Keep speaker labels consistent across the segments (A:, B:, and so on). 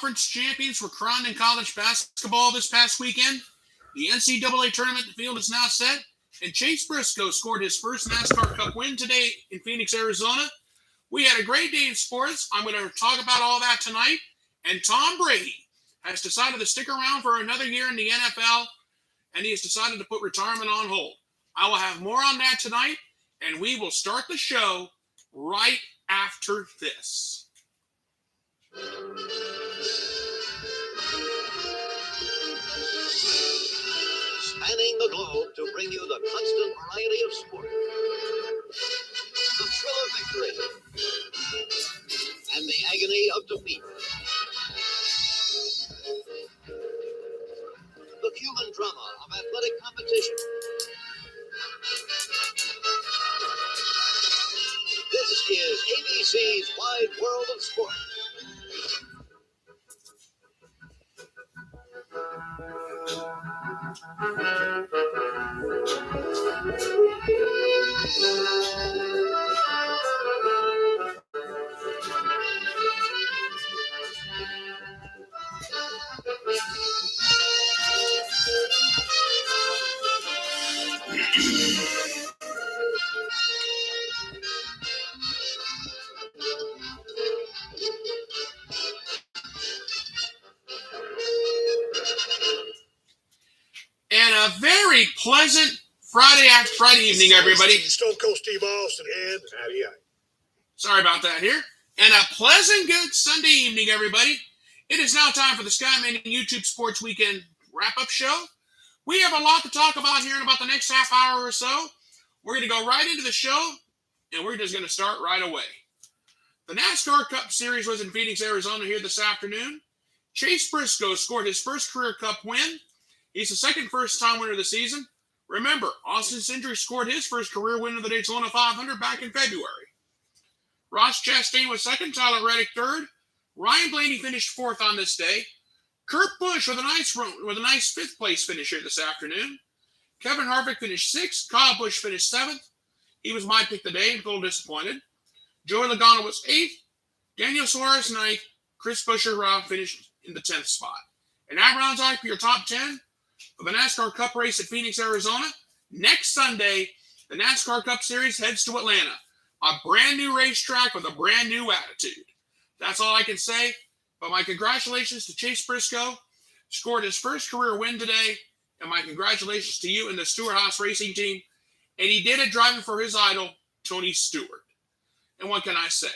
A: conference champions were crowned in college basketball this past weekend. The NCAA tournament field is now set, and Chase Briscoe scored his first NASCAR Cup win today in Phoenix, Arizona. We had a great day in sports. I'm going to talk about all that tonight. And Tom Brady has decided to stick around for another year in the NFL, and he has decided to put retirement on hold. I will have more on that tonight, and we will start the show right after this.
B: Spanning the globe to bring you the constant variety of sport, the thrill of victory, and the agony of defeat. The human drama of athletic competition. This is ABC's Wide World of Sport.
A: And a very pleasant Friday evening, everybody.
C: Stone Cold Steve Austin and howdy.
A: Sorry about that here. And a pleasant, good Sunday evening, everybody. It is now time for the Sky Manning YouTube Sports Weekend wrap-up show. We have a lot to talk about here in about the next half hour or so. We're going to go right into the show, and we're just going to start right away. The NASCAR Cup Series was in Phoenix, Arizona here this afternoon. Chase Briscoe scored his first career Cup win. He's the second first-time winner of the season. Remember, Austin Cindric scored his first career win of the Daytona 500 back in February. Ross Chastain was second, Tyler Reddick third. Ryan Blaney finished fourth on this day. Kurt Busch with a nice fifth-place finish here this afternoon. Kevin Harvick finished sixth. Kyle Busch finished seventh. He was my pick today. I'm a little disappointed. Joey Logano was eighth. Daniel Suarez ninth. Chris Buescher finished in the 10th spot. And that rounds out your top 10 for the NASCAR Cup race at Phoenix, Arizona. Next Sunday, the NASCAR Cup Series heads to Atlanta. A brand new racetrack with a brand new attitude. That's all I can say. But my congratulations to Chase Briscoe. Scored his first career win today. And my congratulations to you and the Stewart-Haas racing team. And he did it driving for his idol, Tony Stewart. And what can I say?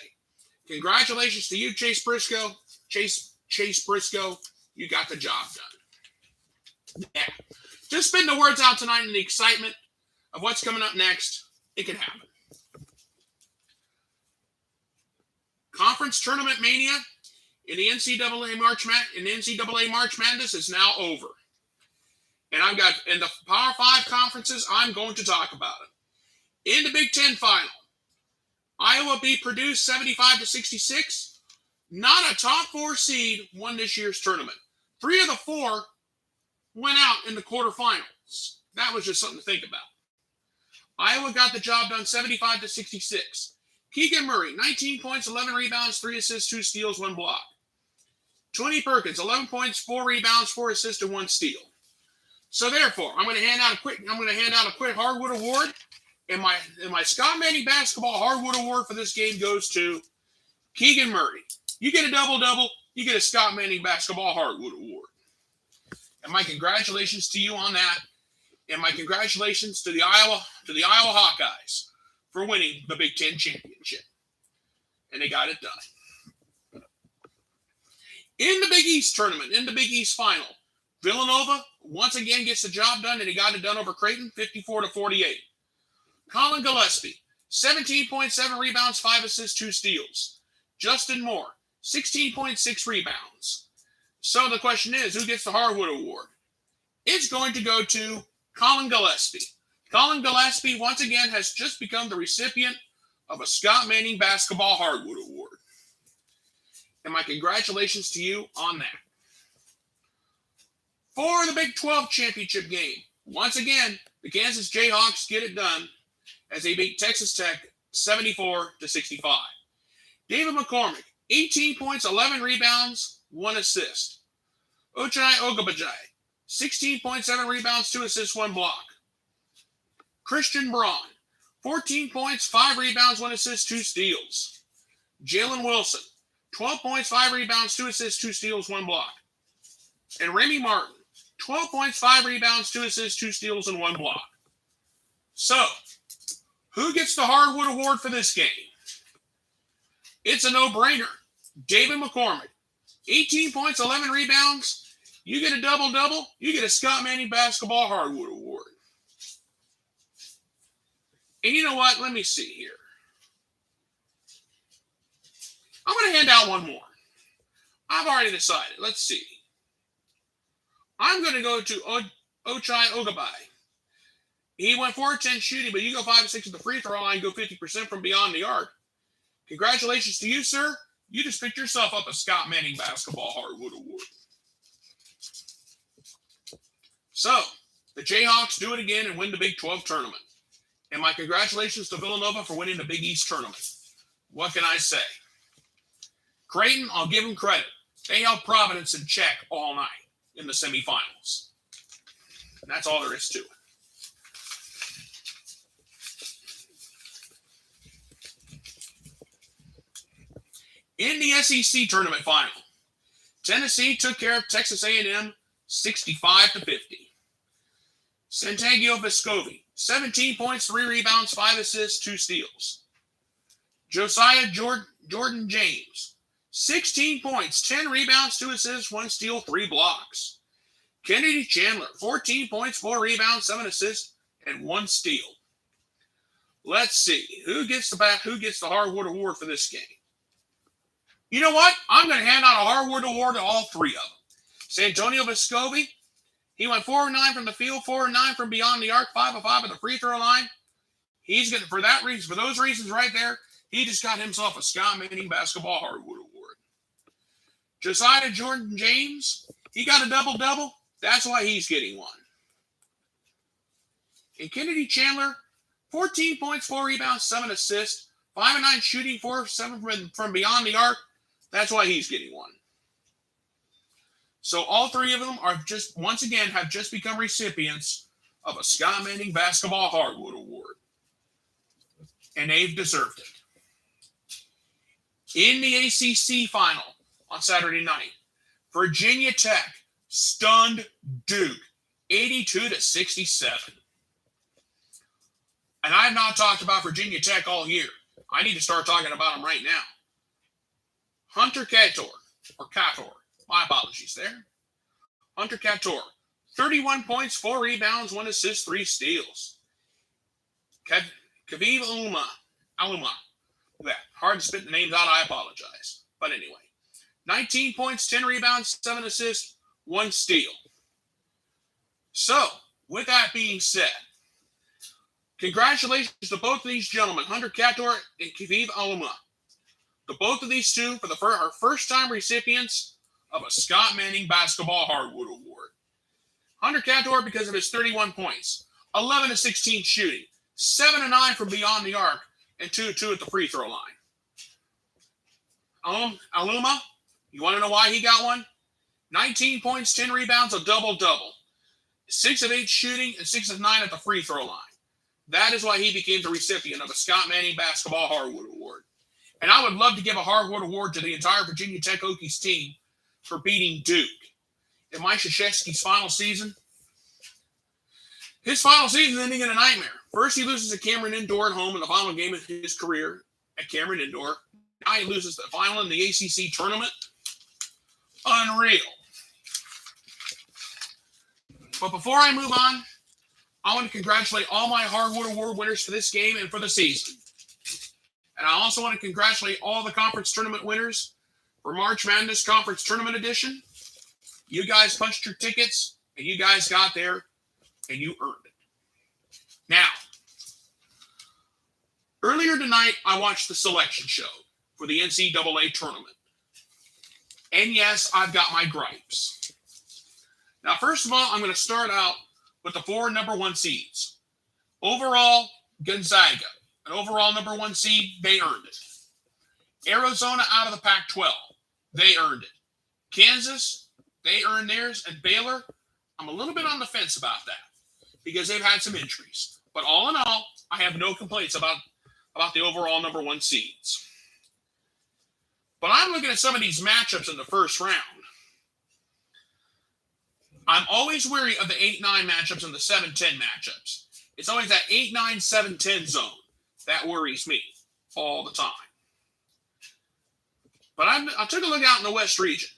A: Congratulations to you, Chase Briscoe. Chase Briscoe, you got the job done. Yeah. Just spin the words out tonight in the excitement of what's coming up next. It can happen. Conference Tournament Mania in the NCAA March Madness is now over. And I've got in the Power 5 conferences, I'm going to talk about it. In the Big Ten final, Iowa beat Purdue 75-66. Not a top 4 seed won this year's tournament. 3 of the 4 went out in the quarterfinals. That was just something to think about. Iowa got the job done 75-66. Keegan Murray, 19 points, 11 rebounds, 3 assists, 2 steals, 1 block. Tony Perkins, 11 points, 4 rebounds, 4 assists, and 1 steal. So therefore, I'm going to hand out a quick hardwood award, and my Scott Manning basketball hardwood award for this game goes to Keegan Murray. You get a double-double, you get a Scott Manning basketball hardwood award. And my congratulations to you on that, and my congratulations to the Iowa Hawkeyes for winning the Big Ten championship. And they got it done. In the Big East tournament, in the Big East final, Villanova once again gets the job done, and he got it done over Creighton, 54-48. Colin Gillespie, 17.7 rebounds, 5 assists, 2 steals. Justin Moore, 16.6 rebounds. So the question is, who gets the hardwood award? It's going to go to Colin Gillespie. Colin Gillespie, once again, has just become the recipient of a Scott Manning basketball hardwood award. And my congratulations to you on that. For the Big 12 championship game, once again, the Kansas Jayhawks get it done as they beat Texas Tech 74-65. David McCormick, 18 points, 11 rebounds, 1 assist. Ochai Ogabajai, 16.7 rebounds, 2 assists, 1 block. Christian Braun, 14 points, 5 rebounds, 1 assist, 2 steals. Jalen Wilson, 12 points, 5 rebounds, 2 assists, 2 steals, 1 block. And Remy Martin, 12 points, 5 rebounds, 2 assists, 2 steals, and 1 block. So, who gets the Hardwood Award for this game? It's a no-brainer. David McCormick, 18 points, 11 rebounds. You get a double-double, you get a Scott Manning Basketball Hardwood Award. And you know what? Let me see here. I'm going to hand out one more. I've already decided. Let's see. I'm going to go to Ochai Ogbaji. He went 4-10 shooting, but you go 5-6 at the free throw line, go 50% from beyond the arc. Congratulations to you, sir. You just picked yourself up a Scott Manning Basketball Hardwood Award. So, the Jayhawks do it again and win the Big 12 tournament. And my congratulations to Villanova for winning the Big East tournament. What can I say? Creighton, I'll give them credit. They held Providence in check all night in the semifinals. And that's all there is to it. In the SEC tournament final, Tennessee took care of Texas A&M 65-50. Santagio Vescovi, 17 points, 3 rebounds, 5 assists, 2 steals. Josiah Jordan James, 16 points, 10 rebounds, 2 assists, 1 steal, 3 blocks. Kennedy Chandler, 14 points, 4 rebounds, 7 assists, and 1 steal. Let's see. Who gets the Hardwood Award for this game? You know what? I'm going to hand out a Hardwood Award to all 3 of them. Santonio Vescovi, he went 4-9 from the field, 4-9 from beyond the arc, 5-5 at the free throw line. He's going to, for those reasons right there, he just got himself a Scott Manning Basketball Hardwood Award. Josiah Jordan James, he got a double-double. That's why he's getting one. And Kennedy Chandler, 14 points, 4 rebounds, 7 assists, 5-9 shooting, 4-7 from beyond the arc. That's why he's getting one. So all 3 of them are just, once again, have just become recipients of a Scott Manning Basketball Hardwood Award. And they've deserved it. In the ACC final on Saturday night, Virginia Tech stunned Duke 82-67. And I have not talked about Virginia Tech all year. I need to start talking about them right now. Hunter Cattoor, my apologies there. Hunter Cattoor, 31 points, 4 rebounds, 1 assist, 3 steals. Kaviv Aluma. Hard to spit the names out, I apologize. But anyway, 19 points, 10 rebounds, 7 assists, 1 steal. So, with that being said, congratulations to both of these gentlemen, Hunter Cattoor and Kaviv Aluma. The both of these two are first-time recipients of a Scott Manning Basketball Hardwood Award. Hunter Cattoor because of his 31 points, 11-16 shooting, 7-9 from beyond the arc, and 2-2 at the free throw line. Aluma, you want to know why he got one? 19 points, 10 rebounds, a double-double. 6 of 8 shooting, and 6 of 9 at the free throw line. That is why he became the recipient of a Scott Manning Basketball Hardwood Award. And I would love to give a Hardwood Award to the entire Virginia Tech Hokies team for beating Duke. In Mike Krzyzewski's final season, his final season ending in a nightmare. First, he loses to Cameron Indoor at home in the final game of his career at Cameron Indoor. Now he loses the final in the ACC tournament. Unreal. But before I move on, I want to congratulate all my Hardwood Award winners for this game and for the season. And I also want to congratulate all the conference tournament winners for March Madness Conference Tournament Edition. You guys punched your tickets, and you guys got there, and you earned it. Now, earlier tonight, I watched the selection show for the NCAA tournament. And yes, I've got my gripes. Now, first of all, I'm going to start out with the 4 number 1 seeds. Overall, Gonzaga, an overall number 1 seed, they earned it. Arizona out of the Pac-12, they earned it. Kansas, they earned theirs, and Baylor, I'm a little bit on the fence about that because they've had some injuries. But all in all, I have no complaints about the overall number one seeds. But I'm looking at some of these matchups in the first round. I'm always wary of the 8-9 matchups and the 7-10 matchups. It's always that 8-9, 7-10 zone that worries me all the time. But I took a look out in the West region.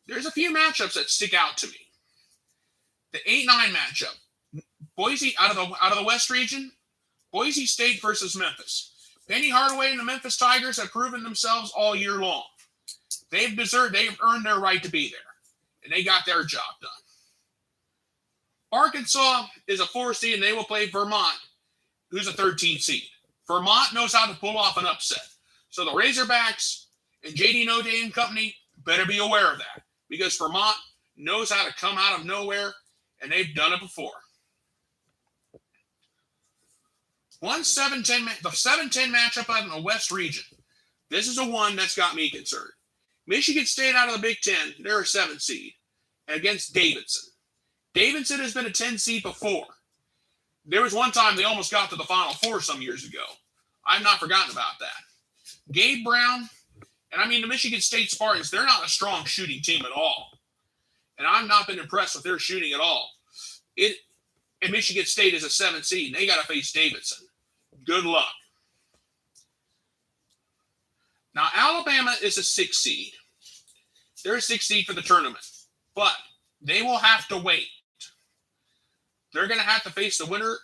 A: There's a few matchups that stick out to me. The 8-9 matchup, Boise out of the West region, Boise State versus Memphis. Penny Hardaway and the Memphis Tigers have proven themselves all year long. They've earned their right to be there, and they got their job done. Arkansas is a 4 seed, and they will play Vermont, who's a 13 seed. Vermont knows how to pull off an upset. So the Razorbacks and J.D. Noday and company better be aware of that because Vermont knows how to come out of nowhere, and they've done it before. The 7-10 matchup out in the West region. This is the one that's got me concerned. Michigan State out of the Big Ten, they're a 7 seed, against Davidson. Davidson has been a 10 seed before. There was one time they almost got to the Final Four some years ago. I've not forgotten about that. Gabe Brown, and I mean the Michigan State Spartans, they're not a strong shooting team at all. And I've not been impressed with their shooting at all. And Michigan State is a 7 seed, and they got to face Davidson. Good luck. Now, Alabama is a 6 seed. They're a 6 seed for the tournament, but they will have to wait. They're going to have to face the winner.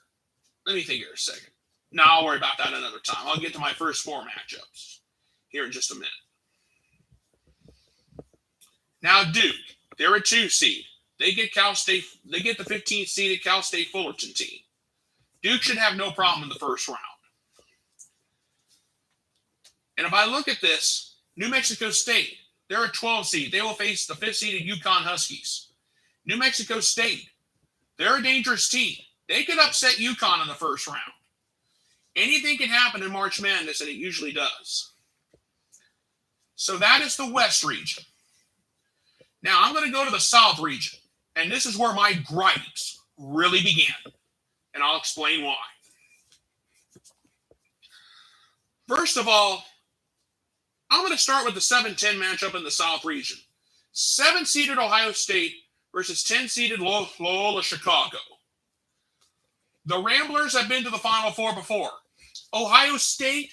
A: Let me think here a second. No, I'll worry about that another time. I'll get to my first 4 matchups here in just a minute. Now, Duke, they're a 2 seed. They get Cal State. They get the 15th seeded Cal State Fullerton team. Duke should have no problem in the first round. And if I look at this, New Mexico State, they're a 12 seed. They will face the 5th seeded UConn Huskies. New Mexico State, they're a dangerous team. They could upset UConn in the first round. Anything can happen in March Madness, and it usually does. So that is the West region. Now I'm going to go to the South region, and this is where my gripes really began, and I'll explain why. First of all, I'm going to start with the 7-10 matchup in the South region. 7-seeded Ohio State versus 10-seeded Loyola Chicago. The Ramblers have been to the Final Four before. Ohio State,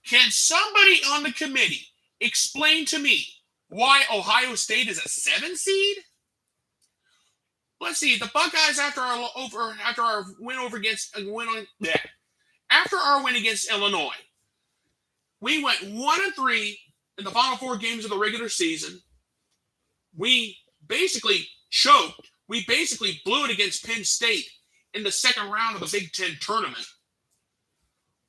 A: can somebody on the committee explain to me why Ohio State is a 7 seed? Let's see. The Buckeyes, after our win against Illinois, we went 1-3 in the Final Four games of the regular season. We basically choked. We basically blew it against Penn State in the second round of the Big Ten tournament.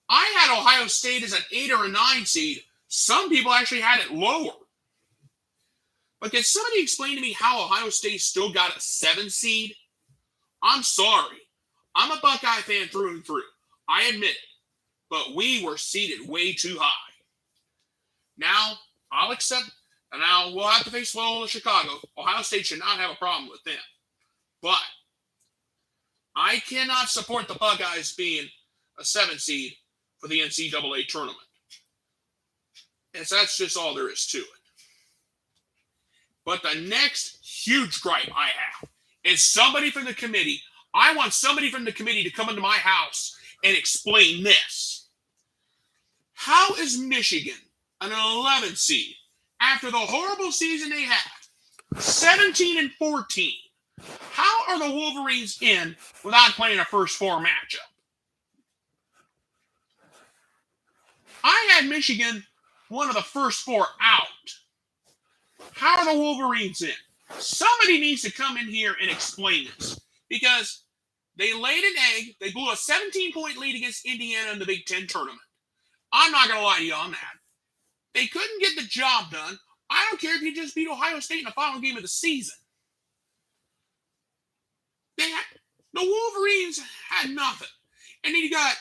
A: I had Ohio State as an 8 or a 9 seed. Some people actually had it lower. But can somebody explain to me how Ohio State still got a 7 seed? I'm sorry. I'm a Buckeye fan through and through. I admit it. But we were seated way too high. Now, I'll accept, and now we'll have to face Loyola Chicago. Ohio State should not have a problem with them. But I cannot support the Buckeyes being a 7 seed for the NCAA tournament. And so that's just all there is to it. But the next huge gripe I have is somebody from the committee. I want somebody from the committee to come into my house and explain this. How is Michigan an 11 seed after the horrible season they had, 17-14? How are the Wolverines in without playing a first 4 matchup? I had Michigan one of the first 4 out. How are the Wolverines in? Somebody needs to come in here and explain this because they laid an egg. They blew a 17-point lead against Indiana in the Big Ten tournament. I'm not going to lie to you on that. They couldn't get the job done. I don't care if you just beat Ohio State in the final game of the season. The Wolverines had nothing. And then you got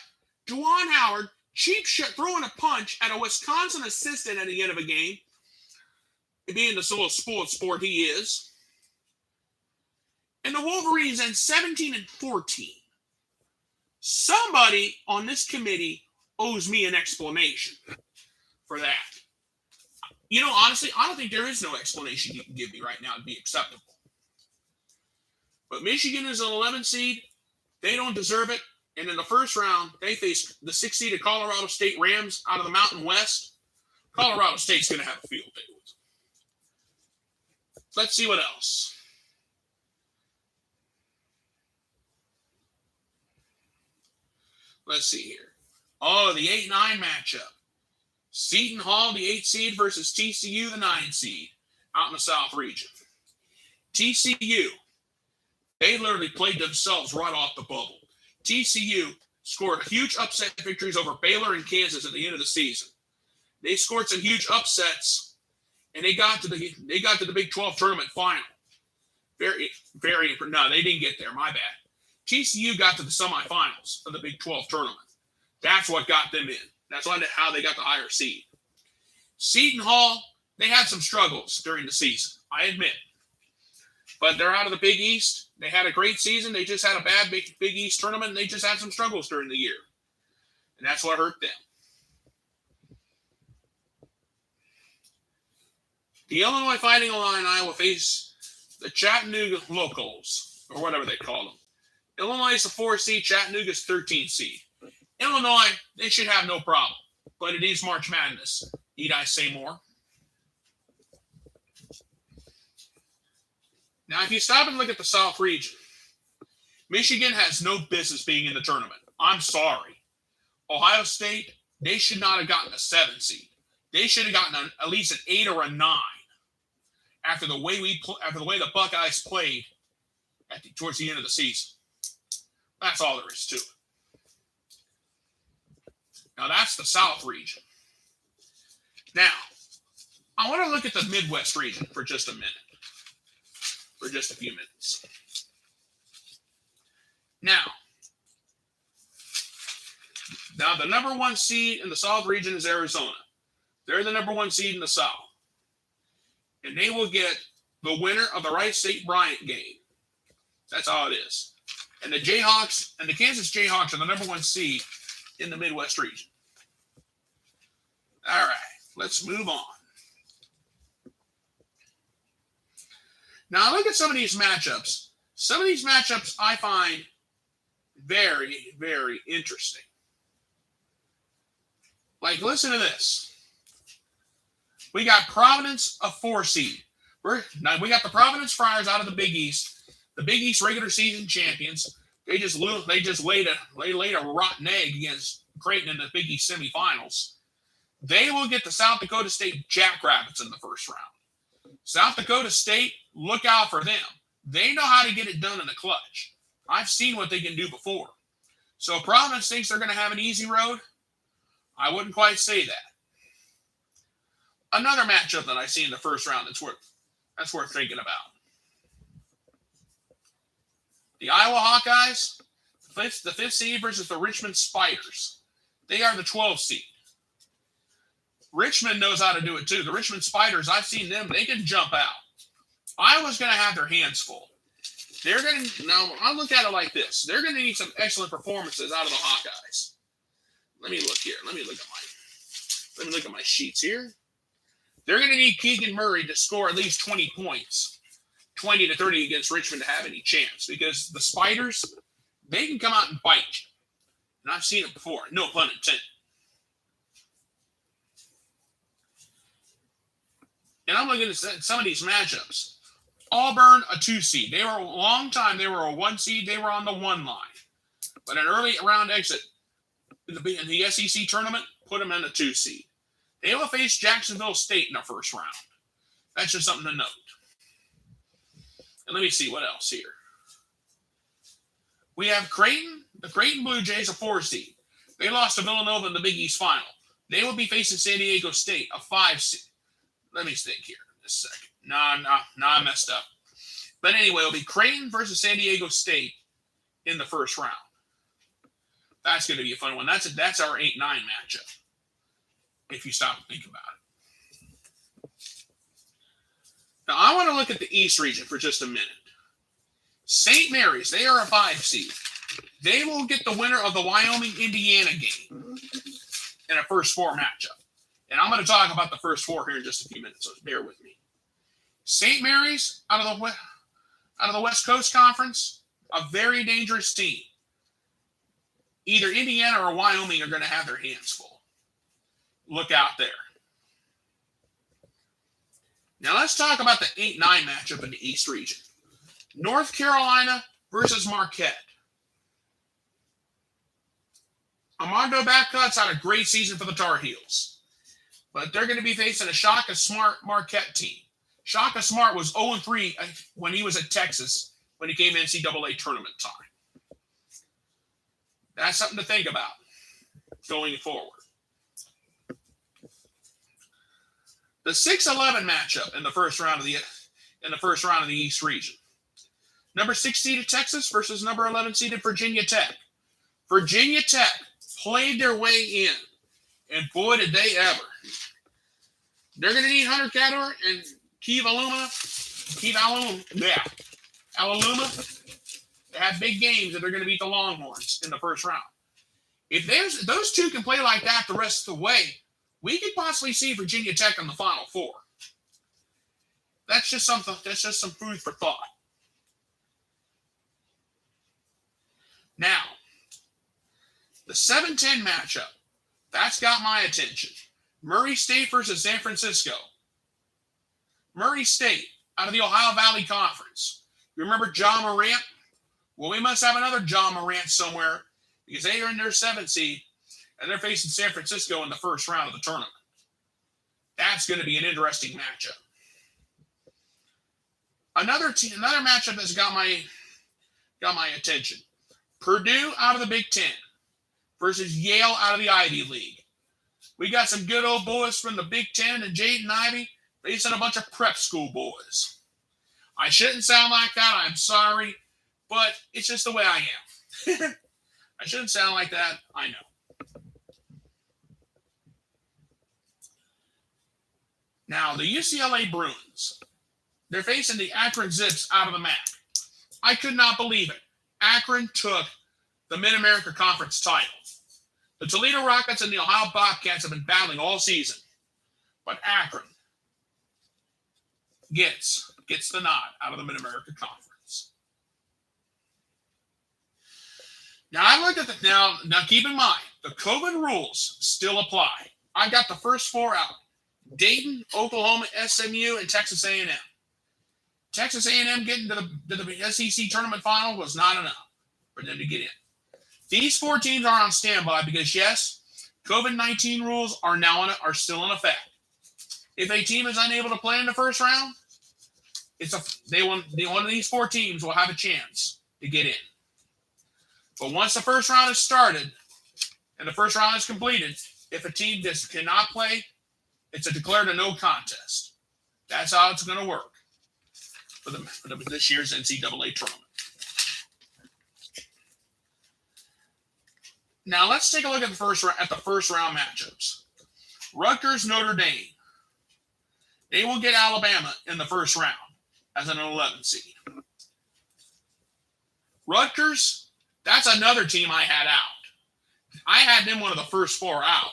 A: Juwan Howard, cheap shot, throwing a punch at a Wisconsin assistant at the end of a game. being the little spoiled sport he is. And the Wolverines end 17-14. Somebody on this committee owes me an explanation for that. You know, honestly, I don't think there is no explanation you can give me right now to be acceptable. But Michigan is an 11 seed. They don't deserve it. And in the first round, they face the 6-seeded Colorado State Rams out of the Mountain West. Colorado State's going to have a field day with them. Let's see what else. Let's see here. Oh, the 8-9 matchup. Seton Hall, the 8 seed, versus TCU, the 9 seed, out in the South region. TCU, they literally played themselves right off the bubble. TCU scored huge upset victories over Baylor and Kansas at the end of the season. They scored some huge upsets, and they got to the Big 12 tournament final. No, they didn't get there. My bad. TCU got to the semifinals of the Big 12 tournament. That's what got them in. That's how they got the higher seed. Seton Hall, they had some struggles during the season, I admit. But they're out of the Big East. They had a great season. They just had a bad Big East tournament, and they just had some struggles during the year. And that's what hurt them. The Illinois Fighting Illini will face the Chattanooga Locals, or whatever they call them. Illinois is a 4 seed, Chattanooga is 13 seed. Illinois, they should have no problem. But it is March Madness. Need I say more? Now, if you stop and look at the South region, Michigan has no business being in the tournament. I'm sorry. Ohio State, they should not have gotten a 7 seed. They should have gotten at least an 8 or a 9 after the way the Buckeyes played towards the end of the season. That's all there is to it. Now, that's the South region. Now, I want to look at the Midwest region for just a minute. For just a few minutes. Now, the number 1 seed in the South region is Arizona. They're the number 1 seed in the South. And they will get the winner of the Wright State-Bryant game. That's how it is. And the Jayhawks and the Kansas Jayhawks are the number 1 seed in the Midwest region. All right, let's move on. Now, look at some of these matchups. Some of these matchups I find very, very interesting. Like, listen to this. We got Providence, a 4 seed. We got the Providence Friars out of the Big East. The Big East regular season champions. They just laid a rotten egg against Creighton in the Big East semifinals. They will get the South Dakota State Jackrabbits in the first round. South Dakota State, look out for them. They know how to get it done in the clutch. I've seen what they can do before. So Providence thinks they're going to have an easy road. I wouldn't quite say that. Another matchup that I see in the first round that's worth thinking about. The Iowa Hawkeyes, the 5th seed versus the Richmond Spiders. They are the 12th seed. Richmond knows how to do it too. The Richmond Spiders, I've seen them. They can jump out. Iowa's going to have their hands full. Now, I look at it like this. They're going to need some excellent performances out of the Hawkeyes. Let me look here. Let me look at my sheets here. They're going to need Keegan Murray to score at least 20 points, 20 to 30 against Richmond to have any chance, because the Spiders, they can come out and bite you. And I've seen it before. No pun intended. And I'm looking at some of these matchups. Auburn, a 2 seed. They were a long time. They were a 1 seed. They were on the 1 line. But an early round exit in the SEC tournament put them in a 2 seed. They will face Jacksonville State in the first round. That's just something to note. And let me see what else here. We have Creighton. The Creighton Blue Jays, a 4 seed. They lost to Villanova in the Big East final. They will be facing San Diego State, a 5 seed. Let me think here just a second. No, I messed up. But anyway, it'll be Creighton versus San Diego State in the first round. That's going to be a fun one. That's our 8-9 matchup, if you stop and think about it. Now, I want to look at the East region for just a minute. St. Mary's, they are a 5 seed. They will get the winner of the Wyoming-Indiana game in a first 4 matchup. And I'm going to talk about the first 4 here in just a few minutes, so bear with me. St. Mary's, out of the West Coast Conference, a very dangerous team. Either Indiana or Wyoming are going to have their hands full. Look out there. Now let's talk about the 8-9 matchup in the East region. North Carolina versus Marquette. Armando Babcock's had a great season for the Tar Heels. But they're going to be facing a Shaka Smart Marquette team. Shaka Smart was 0-3 when he was at Texas when he came NCAA tournament time. That's something to think about going forward. The 6-11 matchup in the first round of the East region. Number 6 seeded Texas versus number 11 seeded Virginia Tech. Virginia Tech played their way in, and boy did they ever. They're going to need Hunter Cador and Keve Aluma. They have big games that they're going to beat the Longhorns in the first round. If those two can play like that the rest of the way, we could possibly see Virginia Tech in the Final Four. That's just something. That's just some food for thought. Now, the 7-10 matchup, that's got my attention. Murray State versus San Francisco. Murray State, out of the Ohio Valley Conference. You remember Ja Morant? Well, we must have another Ja Morant somewhere because they are in their 7th seed, and they're facing San Francisco in the first round of the tournament. That's going to be an interesting matchup. Another matchup that's got my attention. Purdue out of the Big Ten versus Yale out of the Ivy League. We got some good old boys from the Big Ten and Jaden Ivey facing a bunch of prep school boys. I shouldn't sound like that. I'm sorry, but it's just the way I am. I shouldn't sound like that. I know. Now, the UCLA Bruins, they're facing the Akron Zips out of the MAC. I could not believe it. Akron took the Mid-America Conference title. The Toledo Rockets and the Ohio Bobcats have been battling all season. But Akron gets the nod out of the Mid-America Conference. Now, I looked at the now keep in mind, the COVID rules still apply. I got the first 4 out. Dayton, Oklahoma, SMU, and Texas A&M. Texas A&M getting to the SEC tournament final was not enough for them to get in. These 4 teams are on standby because, yes, COVID-19 rules are still in effect. If a team is unable to play in the first round, one of these 4 teams will have a chance to get in. But once the first round is started and the first round is completed, if a team just cannot play, it's declared a no contest. That's how it's going to work for this year's NCAA tournament. Now let's take a look at the first round matchups. Rutgers, Notre Dame. They will get Alabama in the first round as an 11 seed. Rutgers, that's another team I had out. I had them one of the first 4 out.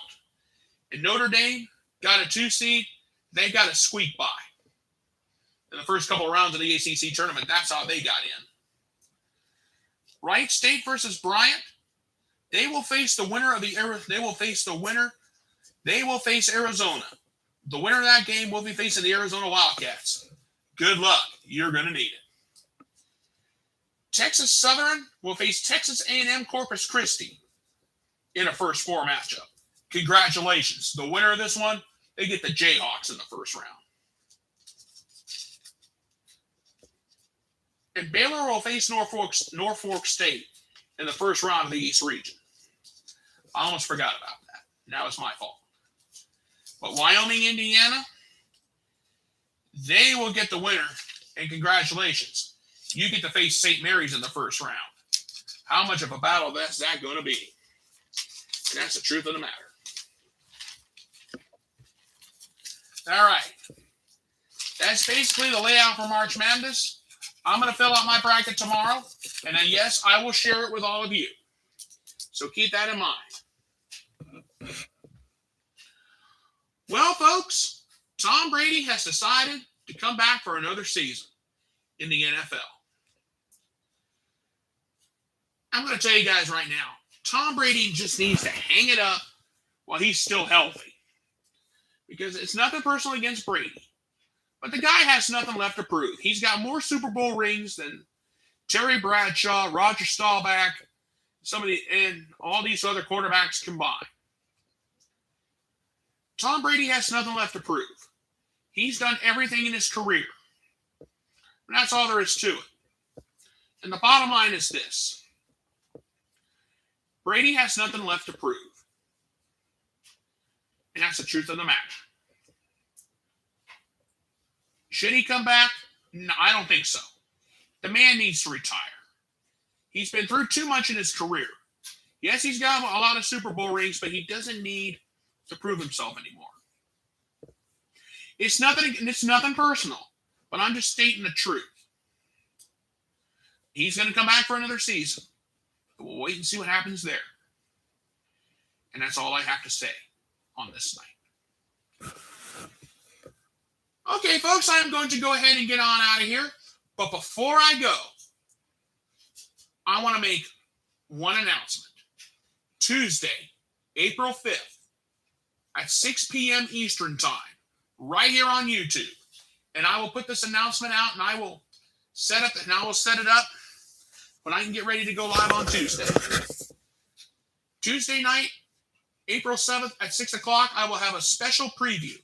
A: And Notre Dame got a 2 seed. They got a squeak by in the first couple of rounds of the ACC tournament. That's how they got in. Wright State versus Bryant. They will face the winner of They will face Arizona. The winner of that game will be facing the Arizona Wildcats. Good luck. You're going to need it. Texas Southern will face Texas A&M Corpus Christi in a first 4 matchup. Congratulations. The winner of this one, they get the Jayhawks in the first round. And Baylor will face Norfolk State in the first round of the East region. I almost forgot about that. Now it's my fault. But Wyoming, Indiana, they will get the winner. And congratulations. You get to face St. Mary's in the first round. How much of a battle that's that going to be? And that's the truth of the matter. All right. that's basically the layout for March Madness. I'm going to fill out my bracket tomorrow, and then, yes, I will share it with all of you. So keep that in mind. Well, folks, Tom Brady has decided to come back for another season in the NFL. I'm going to tell you guys right now, Tom Brady just needs to hang it up while he's still healthy. Because it's nothing personal against Brady. But the guy has nothing left to prove. He's got more Super Bowl rings than Terry Bradshaw, Roger Staubach, and all these other quarterbacks combined. Tom Brady has nothing left to prove. He's done everything in his career. And that's all there is to it. And the bottom line is this. Brady has nothing left to prove. And that's the truth of the matter. Should he come back? No, I don't think so. The man needs to retire. He's been through too much in his career. Yes, he's got a lot of Super Bowl rings, but he doesn't need to prove himself anymore. It's nothing personal, but I'm just stating the truth. He's going to come back for another season. We'll wait and see what happens there. And that's all I have to say on this night. Okay, folks, I'm going to go ahead and get on out of here. But before I go, I want to make one announcement. Tuesday, April 5th, at 6 p.m. Eastern Time, right here on YouTube. And I will put this announcement out, and I will set it up when I can get ready to go live on Tuesday. Tuesday night, April 7th at 6 o'clock, I will have a special preview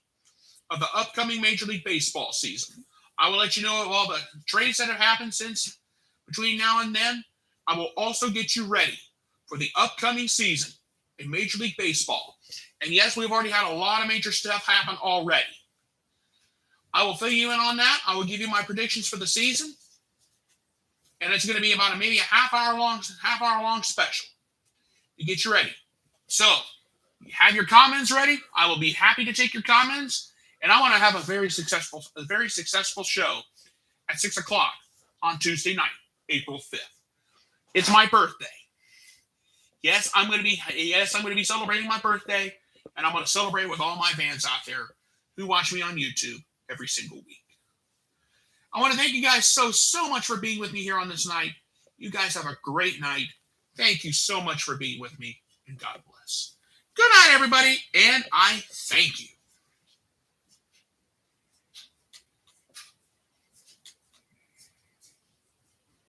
A: of the upcoming Major League Baseball season. I will let you know of all the trades that have happened since between now and then. I will also get you ready for the upcoming season in Major League Baseball. And yes, we've already had a lot of major stuff happen already. I will fill you in on that. I will give you my predictions for the season. And it's going to be about maybe a half hour long special to get you ready. So, you have your comments ready. I will be happy to take your comments. And I want to have a very successful show at 6 o'clock on Tuesday night, April 5th. It's my birthday. Yes, I'm going to be celebrating my birthday, and I'm going to celebrate with all my fans out there who watch me on YouTube every single week. I want to thank you guys so much for being with me here on this night. You guys have a great night. Thank you so much for being with me, and God bless. Good night, everybody, and I thank you.